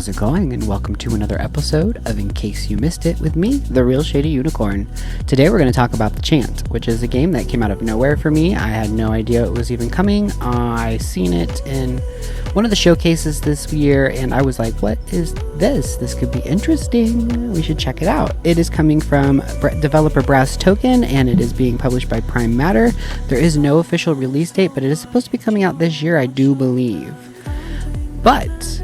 how's it going? And welcome to another episode of In Case You Missed It with me, the RealShadyUnicorn. Today we're going to talk about the Chant, which is a game that came out of nowhere for me. I had no idea it was even coming. I seen it in one of the showcases this year, and I was like, what is this? This could be interesting. We should check it out. It is coming from developer Brass Token, and it is being published by Prime Matter. There is no official release date, but it is supposed to be coming out this year, I do believe. But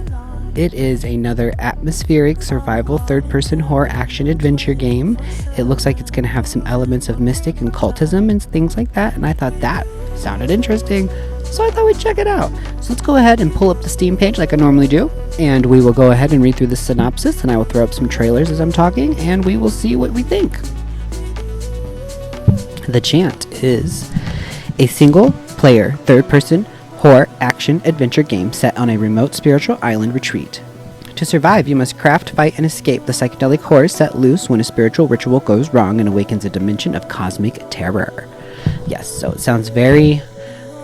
it is another atmospheric survival third-person horror action adventure game. It looks like it's going to have some elements of mystic and cultism and things like that, and I thought that sounded interesting, so I thought we'd check it out. So let's go ahead and pull up the Steam page like I normally do, and we will go ahead and read through the synopsis, and I will throw up some trailers as I'm talking, and we will see what we think. The Chant is a single-player, third-person horror action adventure game set on a remote spiritual island retreat. To survive, you must craft, fight, and escape the psychedelic horrors set loose when a spiritual ritual goes wrong and awakens a dimension of cosmic terror. Yes, so it sounds very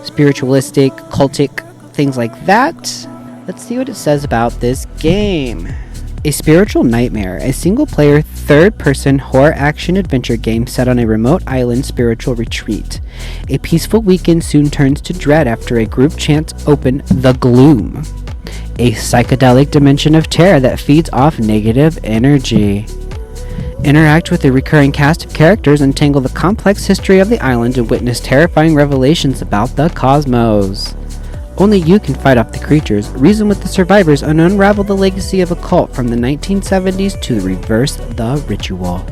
spiritualistic, cultic, things like that. Let's see what it says about this game. A spiritual nightmare, a single-player, third-person horror action adventure game set on a remote island spiritual retreat. A peaceful weekend soon turns to dread after a group chants open the gloom, a psychedelic dimension of terror that feeds off negative energy. Interact with a recurring cast of characters, untangle the complex history of the island, and witness terrifying revelations about the cosmos. Only you can fight off the creatures, reason with the survivors, and unravel the legacy of a cult from the 1970s to reverse the ritual.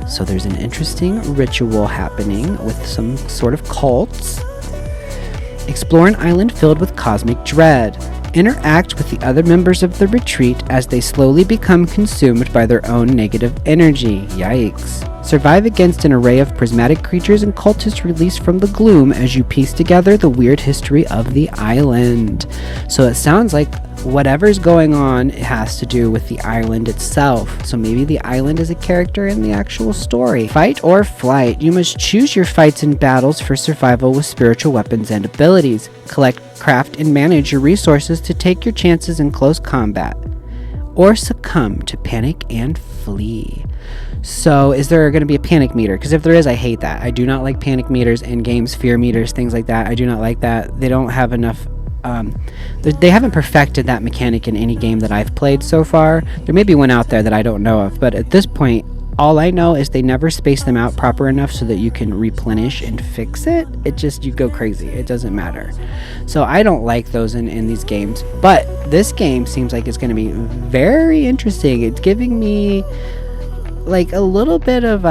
So there's an interesting ritual happening with some sort of cults. Explore an island filled with cosmic dread. Interact with the other members of the retreat as they slowly become consumed by their own negative energy. Yikes. Survive against an array of prismatic creatures and cultists released from the gloom as you piece together the weird history of the island. So it sounds like whatever's going on has to do with the island itself. So maybe the island is a character in the actual story. Fight or flight. You must choose your fights and battles for survival with spiritual weapons and abilities. Collect, craft, and manage your resources to take your chances in close combat, or succumb to panic and flee. So is there going to be a panic meter? Because if there is, I hate that. I do not like panic meters in games, fear meters, things like that. I do not like that. They don't have enough. They haven't perfected that mechanic in any game that I've played so far. There may be one out there that I don't know of, but at this point, all I know is they never space them out proper enough so that you can replenish and fix it. It just, you go crazy. It doesn't matter. So I don't like those in these games. But this game seems like it's going to be very interesting. It's giving me like a little bit of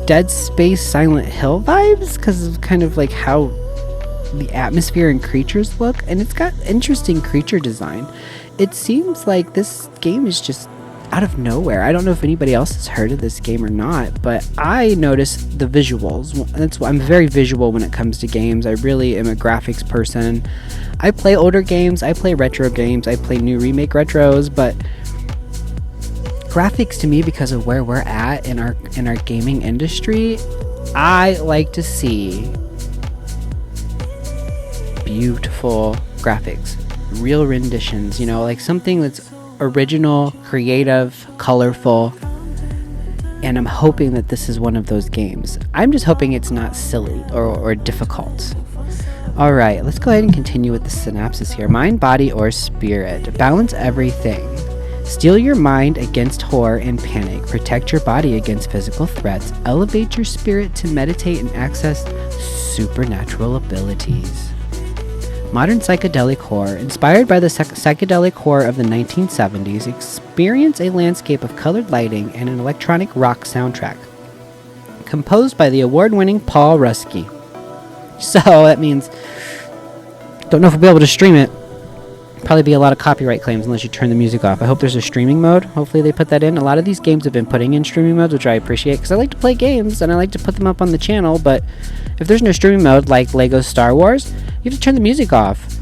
Dead Space Silent Hill vibes because of kind of like how the atmosphere and creatures look. And it's got interesting creature design. It seems like this game is just out of nowhere. I don't know if anybody else has heard of this game or not, but I noticed the visuals. That's why I'm very visual when it comes to games. I really am a graphics person. I play older games, I play retro games, I play new remake retros, but graphics to me, because of where we're at in our gaming industry, I like to see beautiful graphics, real renditions, you know, like something that's original, creative, colorful, and I'm hoping that this is one of those games. I'm just hoping it's not silly or difficult. Alright, let's go ahead and continue with the synopsis here. Mind, body, or spirit. Balance everything. Steel your mind against horror and panic. Protect your body against physical threats. Elevate your spirit to meditate and access supernatural abilities. Modern psychedelic horror. Inspired by the psychedelic horror of the 1970s, experience a landscape of colored lighting and an electronic rock soundtrack. Composed by the award-winning Paul Rusky. So that means, don't know if we'll be able to stream it. Probably be a lot of copyright claims unless you turn the music off. I hope there's a streaming mode. Hopefully they put that in. A lot of these games have been putting in streaming modes, which I appreciate because I like to play games and I like to put them up on the channel, but if there's no streaming mode like Lego Star Wars, you have to turn the music off.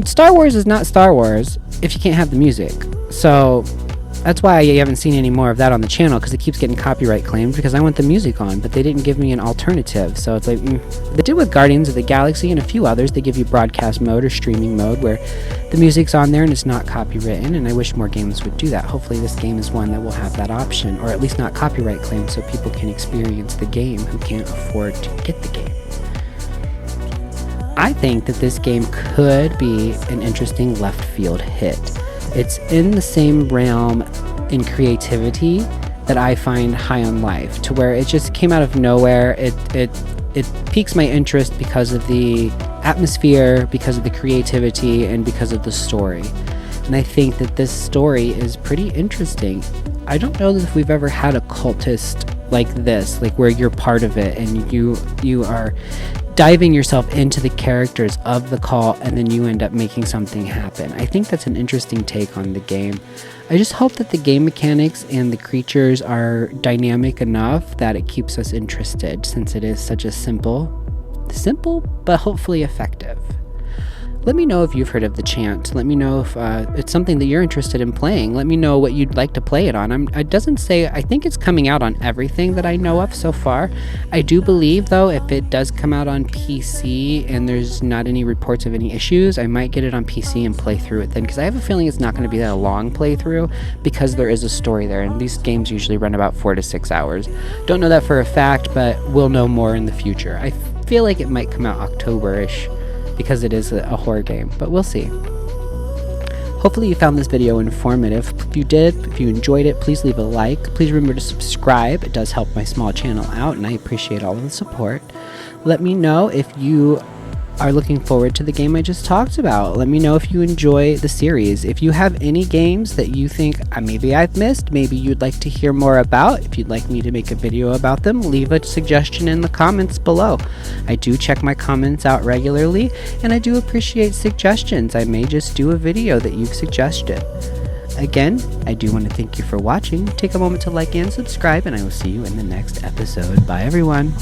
Star Wars is not Star Wars if you can't have the music. So That's why you haven't seen any more of that on the channel, because it keeps getting copyright claimed, because I want the music on, but they didn't give me an alternative. So it's like, they did with Guardians of the Galaxy and a few others. They give you broadcast mode or streaming mode where the music's on there and it's not copywritten, and I wish more games would do that. Hopefully this game is one that will have that option, or at least not copyright claimed, so people can experience the game who can't afford to get the game. I think that this game could be an interesting left field hit. It's in the same realm in creativity that I find High on Life, to where it just came out of nowhere. It piques my interest because of the atmosphere, because of the creativity, and because of the story. And I think that this story is pretty interesting. I don't know if we've ever had a cultist like this, like where you're part of it and you are diving yourself into the characters of the cult, and then you end up making something happen. I think that's an interesting take on the game. I just hope that the game mechanics and the creatures are dynamic enough that it keeps us interested, since it is such a simple but hopefully effective. Let me know if you've heard of the Chant. Let me know if it's something that you're interested in playing. Let me know what you'd like to play it on. It doesn't say, I think it's coming out on everything that I know of so far. I do believe, though, if it does come out on PC and there's not any reports of any issues, I might get it on PC and play through it then, because I have a feeling it's not going to be that long playthrough, because there is a story there, and these games usually run about 4 to 6 hours. Don't know that for a fact, but we'll know more in the future. I feel like it might come out October-ish, because it is a horror game, but we'll see. Hopefully you found this video informative. If you did, if you enjoyed it, please leave a like. Please remember to subscribe. It does help my small channel out, and I appreciate all of the support. Let me know if you are looking forward to the game I just talked about. Let me know if you enjoy the series. If you have any games that you think maybe I've missed, maybe you'd like to hear more about, if you'd like me to make a video about them, leave a suggestion in the comments below. I do check my comments out regularly, and I do appreciate suggestions. I may just do a video that you've suggested. Again, I do want to thank you for watching. Take a moment to like and subscribe, and I will see you in the next episode. Bye, everyone.